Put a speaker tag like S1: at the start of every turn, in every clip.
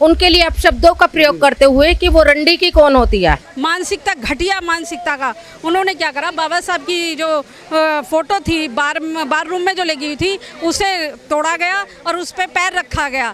S1: उनके लिए अपशब्दों का प्रयोग करते हुए कि वो रंडी की कौन होती है।
S2: मानसिकता, घटिया मानसिकता का उन्होंने क्या करा, बाबा साहब की जो फोटो थी बार रूम में जो लगी हुई थी उसे तोड़ा गया और उस पर पैर रखा गया।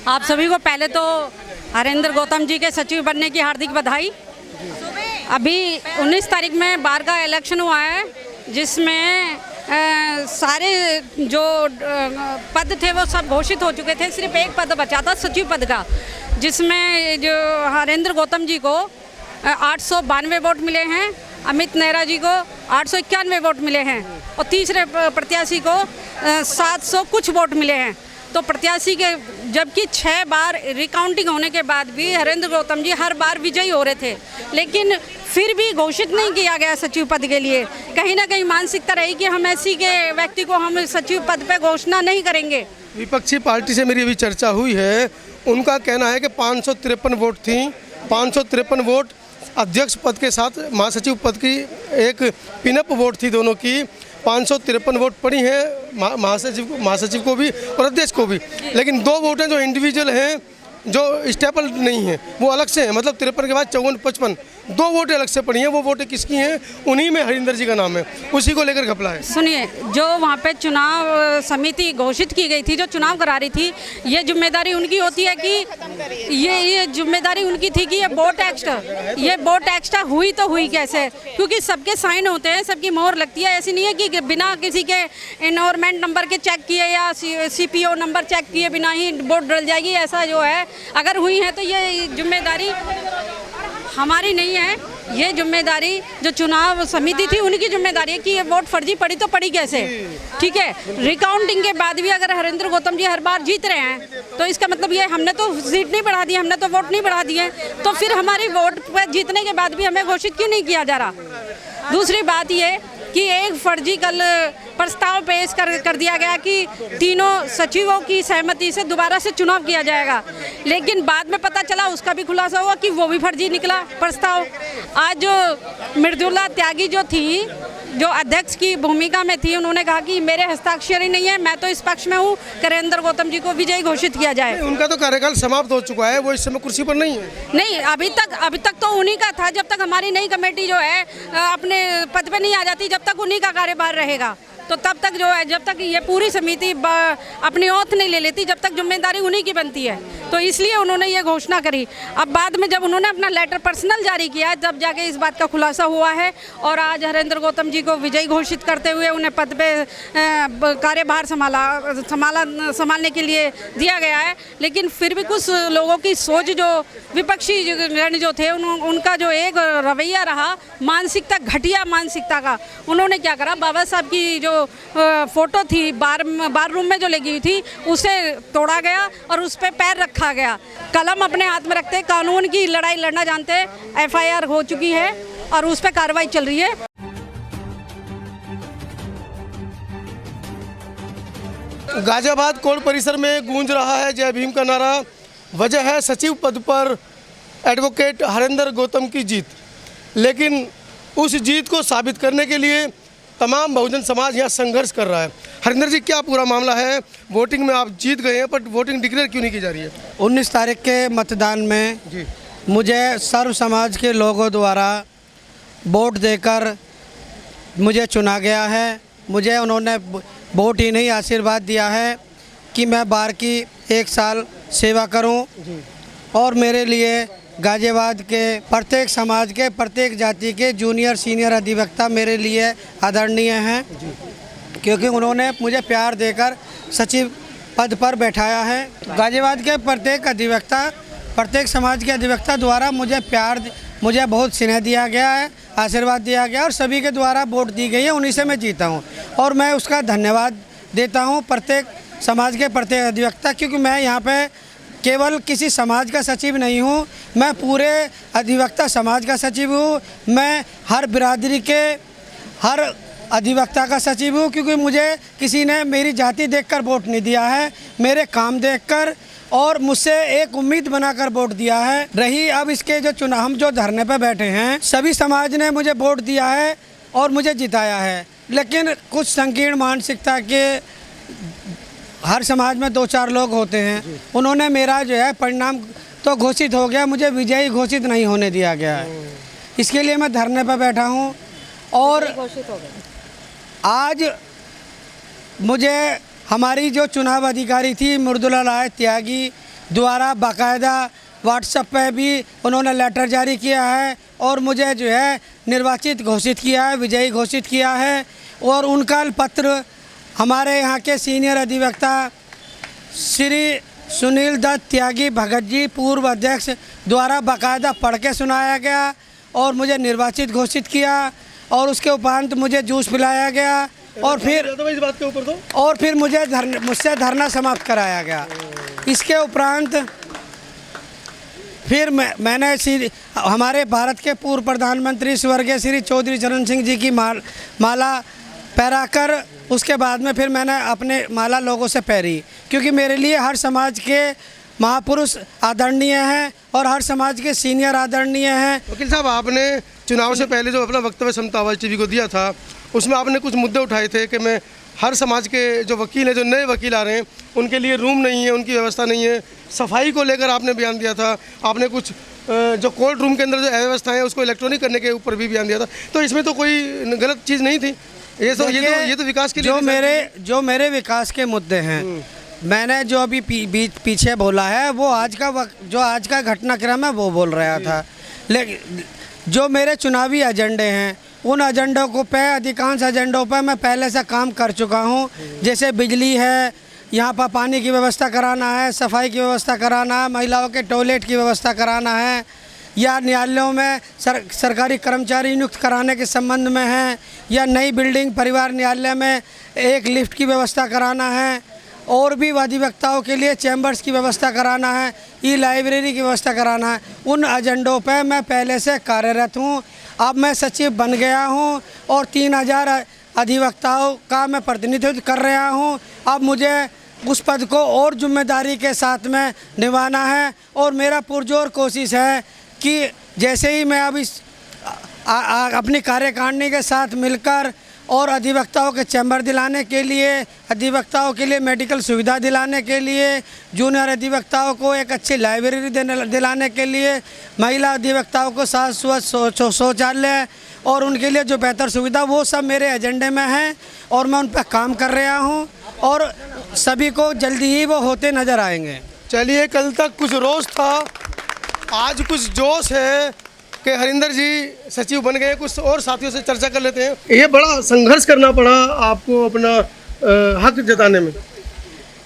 S2: आप सभी को पहले तो हरेंद्र गौतम जी के सचिव बनने की हार्दिक बधाई। अभी 19 तारीख में बार का इलेक्शन हुआ है, जिसमें सारे जो पद थे वो सब घोषित हो चुके थे। सिर्फ एक पद बचा था, सचिव पद का, जिसमें जो हरेंद्र गौतम जी को 892 वोट मिले हैं, अमित नेहरा जी को 891 वोट मिले हैं और तीसरे प्रत्याशी को 700 कुछ वोट मिले हैं। तो प्रत्याशी के जबकि 6 बार रिकाउंटिंग होने के बाद भी हरेंद्र गौतम जी हर बार विजयी हो रहे थे, लेकिन फिर भी घोषित नहीं किया गया सचिव पद के लिए। कहीं ना कहीं मानसिकता रही कि हम ऐसी के व्यक्ति को हम सचिव पद पे घोषणा नहीं करेंगे।
S3: विपक्षी पार्टी से मेरी अभी चर्चा हुई है, उनका कहना है कि 553 वोट थी, 553 वोट अध्यक्ष पद के साथ महासचिव पद की एक पिनअप वोट थी, दोनों की 553 वोट पड़ी हैं महासचिव को भी और अध्यक्ष को भी। लेकिन 2 वोट हैं जो इंडिविजुअल हैं, जो स्टेपल नहीं है, वो अलग से हैं। मतलब 53 के बाद 54, 55 2 वोटें अलग से पड़ी हैं। वो वोटें किसकी हैं? उन्हीं में हरिंदर जी का नाम है, उसी को लेकर घपला है।
S2: सुनिए, जो वहाँ पे चुनाव समिति घोषित की गई थी, जो चुनाव करा रही थी, ये जिम्मेदारी उनकी होती है कि ये जिम्मेदारी उनकी थी कि ये वोट एक्स्ट्रा हुई तो हुई कैसे? क्योंकि सबके साइन होते हैं, सबकी मोहर लगती है। ऐसी नहीं है कि बिना किसी के एनवायरमेंट नंबर के चेक किए या CPO नंबर चेक किए बिना ही वोट डल जाएगी। ऐसा जो है, अगर हुई है तो ये जिम्मेदारी हमारी नहीं है। ये जिम्मेदारी जो चुनाव समिति थी उनकी जिम्मेदारी है कि ये वोट फर्जी पड़ी तो पड़ी कैसे। ठीक है, रिकाउंटिंग के बाद भी अगर हरेंद्र गौतम जी हर बार जीत रहे हैं तो इसका मतलब ये हमने तो सीट नहीं बढ़ा दी, हमने तो वोट नहीं बढ़ा दिए, तो फिर हमारी वोट पर जीतने के बाद भी हमें घोषित क्यों नहीं किया जा रहा? दूसरी बात ये कि एक फर्जी कल प्रस्ताव पेश कर दिया गया कि तीनों सचिवों की सहमति से दोबारा से चुनाव किया जाएगा, लेकिन बाद में पता चला उसका भी खुलासा हुआ कि वो भी फर्जी निकला प्रस्ताव। आज जो मृदुला त्यागी जो थी, जो अध्यक्ष की भूमिका में थी, उन्होंने कहा कि मेरे हस्ताक्षर ही नहीं है, मैं तो इस पक्ष में हूँ हरेंद्र गौतम जी को विजयी घोषित किया जाए।
S3: उनका तो कार्यकाल समाप्त हो चुका है, वो इस समय कुर्सी पर नहीं है।
S2: नहीं, अभी तक तो उन्हीं का था। जब तक हमारी नई कमेटी जो है अपने पद पे नहीं आ जाती, जब तक उन्हीं का कार्यभार रहेगा, तो तब तक जो है, जब तक ये पूरी समिति अपनी ओथ नहीं ले लेती, जब तक जिम्मेदारी उन्हीं की बनती है। तो इसलिए उन्होंने ये घोषणा करी। अब बाद में जब उन्होंने अपना लेटर पर्सनल जारी किया, तब जाके इस बात का खुलासा हुआ है और आज हरेंद्र गौतम जी को विजयी घोषित करते हुए उन्हें पद पे कार्यभार संभालने के लिए दिया गया है। लेकिन फिर भी कुछ लोगों की सोच, जो विपक्षी जो थे, उनका जो एक रवैया रहा मानसिकता, घटिया मानसिकता का, उन्होंने क्या करा, बाबा साहब की जो फोटो थी बार रूम में जो लगी हुई थी उसे तोड़ा गया और उस पर पैर रखा गया। कलम अपने हाथ में रखते, कानून की लड़ाई लड़ना जानते। FIR हो चुकी है और उस पर कार्रवाई चल रही है।
S3: गाजियाबाद कोर्ट परिसर में गूंज रहा है जय भीम का नारा। वजह है सचिव पद पर एडवोकेट हरेंद्र गौतम की जीत। लेकिन उस जीत को साबित करने के लिए तमाम बहुजन समाज यहाँ संघर्ष कर रहा है। हरिंदर जी, क्या पूरा मामला है? वोटिंग में आप जीत गए हैं, पर वोटिंग डिक्लेयर क्यों नहीं की जा रही है?
S4: 19 तारीख के मतदान में
S3: जी,
S4: मुझे सर्व समाज के लोगों द्वारा वोट देकर मुझे चुना गया है। मुझे उन्होंने वोट ही नहीं, आशीर्वाद दिया है कि मैं बार की 1 साल सेवा करूं और मेरे लिए गाजियाबाद के प्रत्येक समाज के, प्रत्येक जाति के जूनियर सीनियर अधिवक्ता मेरे लिए आदरणीय हैं, क्योंकि उन्होंने मुझे प्यार देकर सचिव पद पर बैठाया है। गाजियाबाद के प्रत्येक अधिवक्ता, प्रत्येक समाज के अधिवक्ता द्वारा मुझे बहुत स्नेह दिया गया है, आशीर्वाद दिया गया और सभी के द्वारा वोट दी गई है, उन्हीं से मैं जीता हूँ। और मैं उसका धन्यवाद देता हूँ प्रत्येक समाज के प्रत्येक अधिवक्ता, क्योंकि मैं यहाँ पे केवल किसी समाज का सचिव नहीं हूँ, मैं पूरे अधिवक्ता समाज का सचिव हूँ। मैं हर बिरादरी के हर अधिवक्ता का सचिव हूँ, क्योंकि मुझे किसी ने मेरी जाति देखकर वोट नहीं दिया है, मेरे काम देखकर और मुझसे एक उम्मीद बनाकर वोट दिया है। रही अब इसके जो चुनाव, हम जो धरने पर बैठे हैं, सभी समाज ने मुझे वोट दिया है और मुझे जिताया है, लेकिन कुछ संकीर्ण मानसिकता के हर समाज में 2-4 लोग होते हैं, उन्होंने मेरा जो है परिणाम तो घोषित हो गया, मुझे विजयी घोषित नहीं होने दिया गया है। इसके लिए मैं धरने पर बैठा हूँ और आज मुझे हमारी जो चुनाव अधिकारी थी मृदुला राय त्यागी द्वारा बाकायदा व्हाट्सएप पे भी उन्होंने लेटर जारी किया है और मुझे जो है निर्वाचित घोषित किया है, विजयी घोषित किया है। और उनका पत्र हमारे यहाँ के सीनियर अधिवक्ता श्री सुनील दत्त त्यागी भगत जी पूर्व अध्यक्ष द्वारा बाकायदा पढ़ के सुनाया गया और मुझे निर्वाचित घोषित किया और उसके उपरांत मुझे जूस पिलाया गया और फिर
S3: इस बात के ऊपर तो
S4: और फिर मुझसे धरना समाप्त कराया गया। इसके उपरांत फिर मैंने हमारे भारत के पूर्व प्रधानमंत्री स्वर्गीय श्री चौधरी चरण सिंह जी की माला पहराकर उसके बाद में फिर मैंने अपने माला लोगों से पहरी, क्योंकि मेरे लिए हर समाज के महापुरुष आदरणीय हैं और हर समाज के सीनियर आदरणीय हैं।
S3: वकील साहब, आपने चुनाव से पहले जो अपना वक्तव्य समता आवाज़ टीवी को दिया था, उसमें आपने कुछ मुद्दे उठाए थे कि मैं हर समाज के जो वकील हैं, जो नए वकील आ रहे हैं, उनके लिए रूम नहीं है, उनकी व्यवस्था नहीं है। सफाई को लेकर आपने बयान दिया था। आपने कुछ जो कोर्ट रूम के अंदर जो अव्यवस्था है उसको इलेक्ट्रॉनिक करने के ऊपर भी बयान दिया था। तो इसमें तो कोई गलत चीज़ नहीं थी। ये तो विकास के लिए
S4: जो मेरे विकास के मुद्दे हैं, मैंने जो अभी पीछे बोला है वो आज का घटनाक्रम है वो बोल रहा था। लेकिन जो मेरे चुनावी एजेंडे हैं उन एजेंडों को अधिकांश एजेंडों पर मैं पहले से काम कर चुका हूं। जैसे बिजली है, यहाँ पर पानी की व्यवस्था कराना है, सफाई की व्यवस्था कराना है, महिलाओं के टॉयलेट की व्यवस्था कराना है, या न्यायालयों में सरकारी कर्मचारी नियुक्त कराने के संबंध में है, या नई बिल्डिंग परिवार न्यायालय में एक लिफ्ट की व्यवस्था कराना है, और भी अधिवक्ताओं के लिए चैम्बर्स की व्यवस्था कराना है, ई लाइब्रेरी की व्यवस्था कराना है। उन एजेंडों पर मैं पहले से कार्यरत हूँ। अब मैं सचिव बन गया हूँ और 3000 अधिवक्ताओं का मैं प्रतिनिधित्व कर रहा हूँ। अब मुझे उस पद को और जिम्मेदारी के साथ में निभाना है और मेरा पुरजोर कोशिश है कि जैसे ही मैं अब इस अपनी कार्यकारिणी के साथ मिलकर और अधिवक्ताओं के चैम्बर दिलाने के लिए, अधिवक्ताओं के लिए मेडिकल सुविधा दिलाने के लिए, जूनियर अधिवक्ताओं को एक अच्छी लाइब्रेरी दिलाने के लिए, महिला अधिवक्ताओं को शौचालय और उनके लिए जो बेहतर सुविधा, वो सब मेरे एजेंडे में है और मैं उन पर काम कर रहा हूँ और सभी को जल्दी ही वो होते नज़र आएंगे।
S3: चलिए, कल तक कुछ रोष था, आज कुछ जोश है कि हरिंदर जी सचिव बन गए। कुछ और साथियों से चर्चा कर लेते हैं। ये बड़ा संघर्ष करना पड़ा आपको अपना हक जताने में।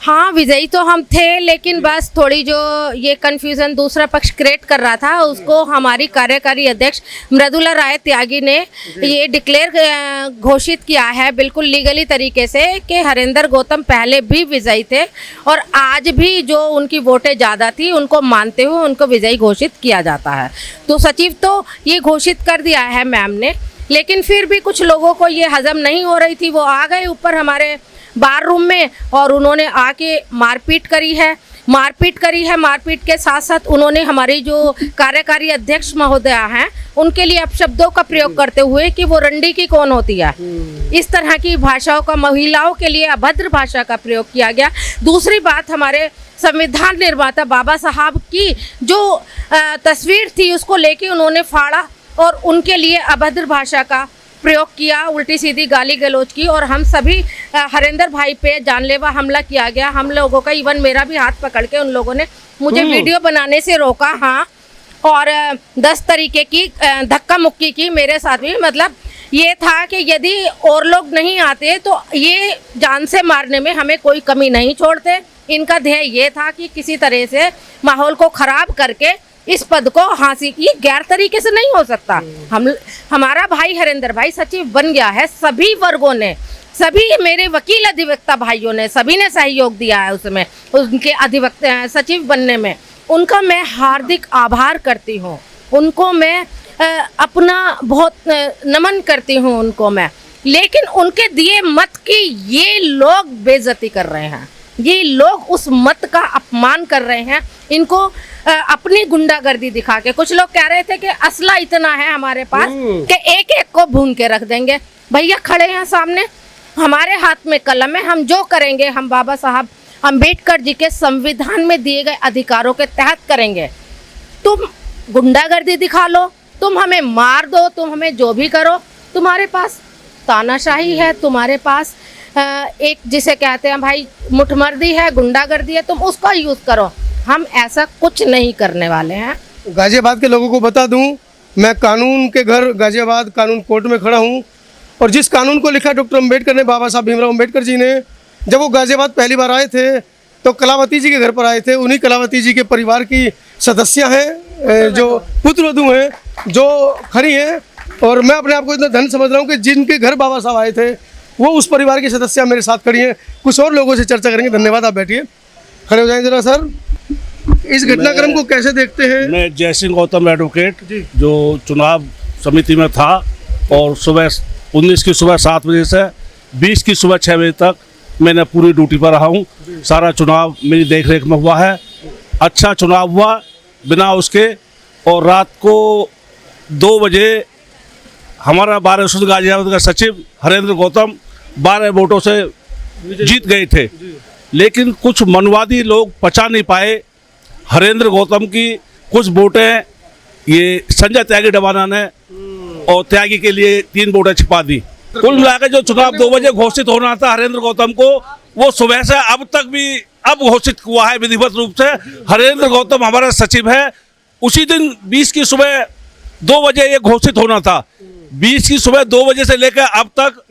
S1: हाँ, विजयी तो हम थे, लेकिन बस थोड़ी जो ये कन्फ्यूज़न दूसरा पक्ष क्रिएट कर रहा था, उसको हमारी कार्यकारी अध्यक्ष मृदुला राय त्यागी ने ये डिक्लेयर घोषित किया है बिल्कुल लीगली तरीके से कि हरिंदर गौतम पहले भी विजयी थे और आज भी जो उनकी वोटें ज़्यादा थी उनको मानते हुए उनको विजयी घोषित किया जाता है। तो सचिव तो ये घोषित कर दिया है मैम ने, लेकिन फिर भी कुछ लोगों को ये हजम नहीं हो रही थी। वो आ गए ऊपर हमारे बार रूम में और उन्होंने आके मारपीट करी है। मारपीट के साथ साथ उन्होंने हमारी जो कार्यकारी अध्यक्ष महोदया हैं उनके लिए अपशब्दों का प्रयोग करते हुए कि वो रंडी की कौन होती है, इस तरह की भाषाओं का महिलाओं के लिए अभद्र भाषा का प्रयोग किया गया। दूसरी बात, हमारे संविधान निर्माता बाबा साहब की जो तस्वीर थी उसको लेके उन्होंने फाड़ा और उनके लिए अभद्र भाषा का प्रयोग किया, उल्टी सीधी गाली गलौज की और हम सभी हरिंदर भाई पे जानलेवा हमला किया गया। हम लोगों का, इवन मेरा भी हाथ पकड़ के उन लोगों ने मुझे वीडियो बनाने से रोका। हाँ, और 10 तरीके की धक्का मुक्की की मेरे साथ भी। मतलब ये था कि यदि और लोग नहीं आते तो ये जान से मारने में हमें कोई कमी नहीं छोड़ते। इनका ध्येय ये था कि किसी तरह से माहौल को ख़राब करके इस पद को हासिल, ये गैर तरीके से नहीं हो सकता। हमारा भाई हरेंद्र भाई सचिव बन गया है, सभी वर्गों ने, सभी मेरे वकील अधिवक्ता भाइयों ने, सभी ने सहयोग दिया है उसमें, उनके अधिवक्ता सचिव बनने में। उनका मैं हार्दिक आभार करती हूँ, उनको मैं अपना बहुत नमन करती हूँ उनको मैं। लेकिन उनके दिए मत की ये लोग बेइज्जती कर रहे हैं, ये लोग उस मत का अपमान कर रहे हैं, इनको अपनी गुंडागर्दी दिखा के। कुछ लोग कह रहे थे कि असला इतना है हमारे पास कि एक एक को भून के रख देंगे। भैया खड़े हैं सामने, हमारे हाथ में कलम है, हम जो करेंगे हम बाबा साहब अम्बेडकर जी के संविधान में दिए गए अधिकारों के तहत करेंगे। तुम गुंडागर्दी दिखा लो, तुम हमें मार दो, तुम हमें जो भी करो, तुम्हारे पास तानाशाही है, तुम्हारे पास एक जिसे कहते हैं भाई मुठमर्दी है, गुंडागर्दी है, तुम उसका यूज़ करो। हम ऐसा कुछ नहीं करने वाले हैं।
S3: गाजियाबाद के लोगों को बता दूं, मैं कानून के घर गाजियाबाद कानून कोर्ट में खड़ा हूं, और जिस कानून को लिखा डॉक्टर अम्बेडकर ने, बाबा साहब भीमराव अम्बेडकर जी ने, जब वो गाजियाबाद पहली बार आए थे तो कलावती जी के घर पर आए थे। उन्हीं कलावती जी के परिवार की सदस्य हैं, जो पुत्रवधू हैं, जो खड़ी हैं, और मैं अपने आप को इतना धन्य समझ रहा हूँ कि जिनके घर बाबा साहब आए थे वो उस परिवार की सदस्य मेरे साथ खड़ी हैं। कुछ और लोगों से चर्चा करेंगे। धन्यवाद, आप बैठिए, खड़े हो जाएं जरा। सर, इस घटनाक्रम को कैसे देखते हैं?
S5: मैं जय सिंह गौतम एडवोकेट, जो चुनाव समिति में था, और सुबह 19 की सुबह 7 बजे से 20 की सुबह 6 बजे तक मैंने पूरी ड्यूटी पर रहा हूँ। सारा चुनाव मेरी देखरेख में हुआ है, अच्छा चुनाव हुआ बिना उसके। और रात को 2 बजे हमारा बार एसोसिएशन गाजियाबाद का सचिव हरेंद्र गौतम 12 वोटों से जीत गए थे, लेकिन कुछ मनवादी लोग पचा नहीं पाए हरेंद्र गौतम की कुछ वोटें, ये संजय त्यागी डबाना ने और त्यागी के लिए 3 वोटें छिपा दी। कुल मिलाकर जो चुनाव 2 बजे घोषित होना था हरेंद्र गौतम को, वो सुबह से अब तक भी अब घोषित हुआ है विधिवत रूप से। हरेंद्र गौतम हमारा सचिव है। उसी दिन 20 की सुबह 2 बजे ये घोषित होना था। 20 की सुबह 2 बजे से लेकर अब तक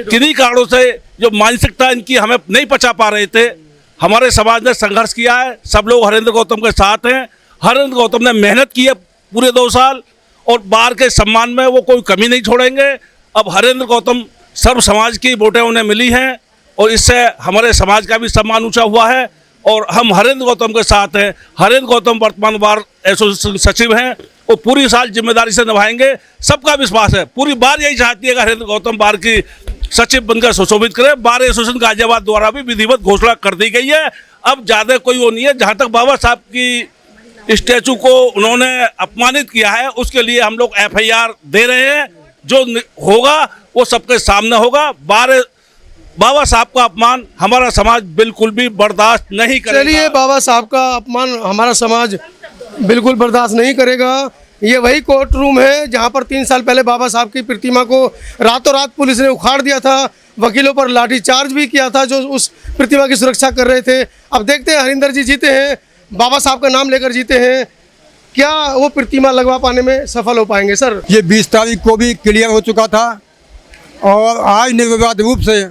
S5: किन्हीं कारणों से जो मानसिकता इनकी हमें नहीं पचा पा रहे थे, हमारे समाज ने संघर्ष किया है। सब लोग हरेंद्र गौतम के साथ हैं। हरेंद्र गौतम ने मेहनत की है पूरे 2 साल, और बार के सम्मान में वो कोई कमी नहीं छोड़ेंगे। अब हरेंद्र गौतम सर्व समाज की वोटें उन्हें मिली हैं, और इससे हमारे समाज का भी सम्मान ऊंचा हुआ है, और हम हरेंद्र गौतम के साथ हैं। हरेंद्र गौतम वर्तमान बार एसोसिएशन सचिव हैं, वो पूरी साल जिम्मेदारी से निभाएंगे। सबका विश्वास है, पूरी बार यही चाहती है कि हरेंद्र गौतम बार की सचिव बनकर सुशोभित करे। बार एसोसिएशन गाजियाबाद द्वारा भी विधिवत घोषणा कर दी गई है। अब ज़्यादा कोई वो नहीं है। जहाँ तक बाबा साहब की स्टैचू को उन्होंने अपमानित किया है, उसके लिए हम लोग FIR दे रहे हैं। जो होगा वो सबके सामने होगा। बाबा साहब का अपमान हमारा समाज बिल्कुल भी बर्दाश्त नहीं करेगा।
S3: चलिए, बाबा साहब का अपमान हमारा समाज बिल्कुल बर्दाश्त नहीं करेगा। ये वही कोर्ट रूम है जहाँ पर 3 साल पहले बाबा साहब की प्रतिमा को रातों रात पुलिस ने उखाड़ दिया था, वकीलों पर लाठीचार्ज भी किया था जो उस प्रतिमा की सुरक्षा कर रहे थे। अब देखते हैं, हरिंदर जी जीते हैं, बाबा साहब का नाम लेकर जीते हैं, क्या वो प्रतिमा लगवा पाने में सफल हो पाएंगे? सर,
S6: ये 20 तारीख को भी क्लियर हो चुका था, और आज निर्विवाद रूप से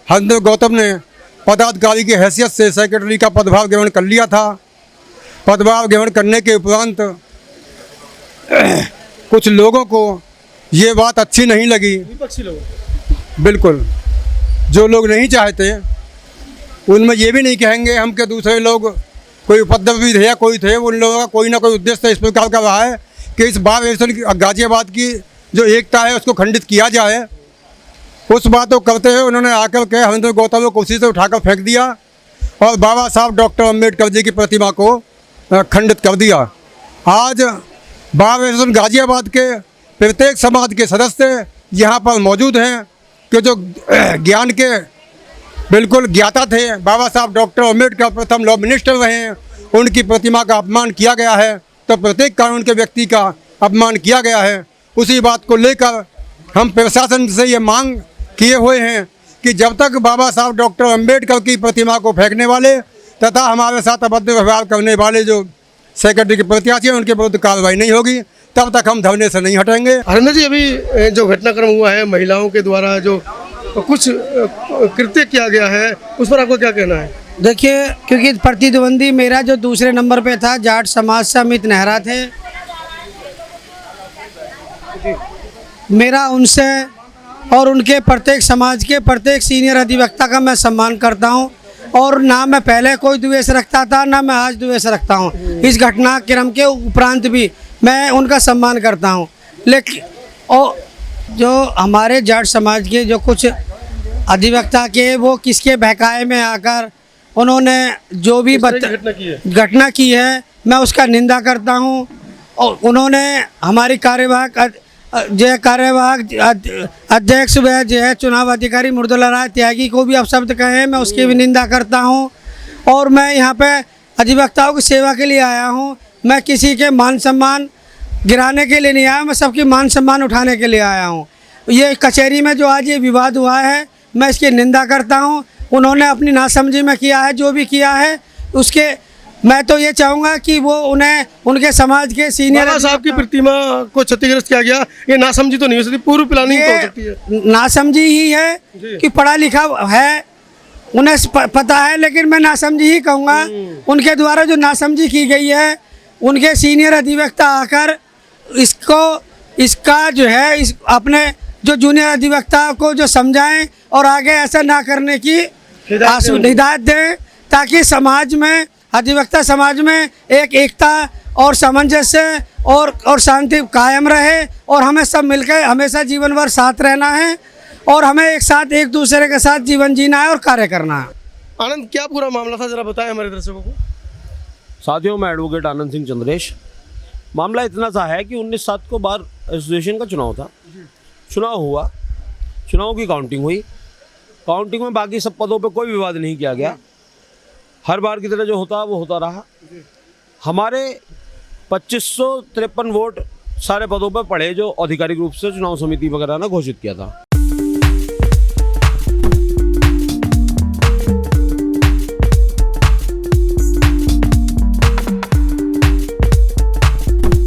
S6: हरेंद्र गौतम ने पदाधिकारी की हैसियत से सेक्रेटरी का पदभार ग्रहण कर लिया था। पदभार ग्रहण करने के उपरांत कुछ लोगों को ये बात अच्छी नहीं लगी।
S3: विपक्षी लोग
S6: बिल्कुल, जो लोग नहीं चाहते उनमें ये भी नहीं कहेंगे हम कि दूसरे लोग कोई उपद्रवी थे या कोई थे, उन लोगों का कोई ना कोई उद्देश्य इस प्रकार का रहा है कि इस बार एसोसिएशन गाजियाबाद की जो एकता है उसको खंडित किया जाए। उस बात को करते हुए उन्होंने आकर के हरेंद्र गौतम को कुर्सी से उठाकर फेंक दिया, और बाबा साहब डॉक्टर अम्बेडकर जी की प्रतिमा को खंडित कर दिया। आज बार एसोसिएशन गाजियाबाद के प्रत्येक समाज के सदस्य यहाँ पर मौजूद हैं कि जो ज्ञान के बिल्कुल ज्ञाता थे, बाबा साहब डॉक्टर अम्बेडकर प्रथम लॉ मिनिस्टर रहे हैं, उनकी प्रतिमा का अपमान किया गया है, तो प्रत्येक कानून के व्यक्ति का अपमान किया गया है। उसी बात को लेकर हम प्रशासन से ये मांग किए हुए हैं कि जब तक बाबा साहब डॉक्टर अम्बेडकर की प्रतिमा को फेंकने वाले तथा हमारे साथ अभद्र व्यवहार करने वाले जो सेक्रेटरी के प्रत्याशी हैं उनके विरुद्ध कार्रवाई नहीं होगी, तब तक हम धरने से नहीं हटेंगे।
S3: हरेंद्र जी, अभी जो घटनाक्रम हुआ है, महिलाओं के द्वारा जो कुछ कृत्य किया गया है, उस पर आपको क्या कहना है?
S4: देखिए, क्योंकि प्रतिद्वंदी मेरा जो दूसरे नंबर पे था जाट समाज से अमित नेहरा थे, मेरा उनसे और उनके प्रत्येक समाज के प्रत्येक सीनियर अधिवक्ता का मैं सम्मान करता हूं, और ना मैं पहले कोई द्वेष रखता था ना मैं आज द्वेष रखता हूं। इस घटनाक्रम के उपरांत भी मैं उनका सम्मान करता हूं। लेकिन और जो हमारे जाट समाज के जो कुछ अधिवक्ता के वो किसके बहकाए में आकर उन्होंने जो भी घटना की है मैं उसका निंदा करता हूं। और उन्होंने हमारी कार्यवाहक अध्यक्ष व जो है चुनाव अधिकारी मृदुला राय त्यागी को भी अपशब्द कहे, मैं उसकी भी निंदा करता हूं। और मैं यहाँ पे अधिवक्ताओं की सेवा के लिए आया हूं, मैं किसी के मान सम्मान गिराने के लिए नहीं आया, मैं सबकी मान सम्मान उठाने के लिए आया हूं। ये कचहरी में जो आज ये विवाद हुआ है मैं इसकी निंदा करता हूं। उन्होंने अपनी नासमझी में किया है जो भी किया है, उसके मैं तो ये चाहूँगा कि वो उन्हें उनके समाज के सीनियर
S3: बाबा साहब की प्रतिमा को क्षतिग्रस्त किया गया, ये नासमझी तो नहीं हो सकती, पूर्व प्लानिंग तो हो सकती है।
S4: नासमझी ही है कि पढ़ा लिखा है, उन्हें पता है, लेकिन मैं नासमझी ही कहूँगा। उनके द्वारा जो नासमझी की गई है, उनके सीनियर अधिवक्ता आकर इसका जो है अपने जो जूनियर अधिवक्ता को जो समझाएं और आगे ऐसा ना करने की हिदायत दें, ताकि समाज में अधिवक्ता समाज में एकता और सामंजस्य और शांति कायम रहे, और हमें सब मिलकर हमेशा जीवन भर साथ रहना है, और हमें एक साथ एक दूसरे के साथ जीवन जीना है और कार्य करना है।
S3: आनंद, क्या पूरा मामला था, जरा बताएं हमारे दर्शकों को।
S7: साथियों, मैं एडवोकेट आनंद सिंह चंद्रेश। मामला इतना सा है कि 19/7 को बार एसोसिएशन का चुनाव था। चुनाव हुआ, चुनाव की काउंटिंग हुई, काउंटिंग में बाकी सब पदों पे कोई विवाद नहीं किया गया, हर बार की तरह जो होता वो होता रहा। हमारे 2553 वोट सारे पदों पर पड़े जो आधिकारिक रूप से चुनाव समिति वगैरह ने घोषित किया था।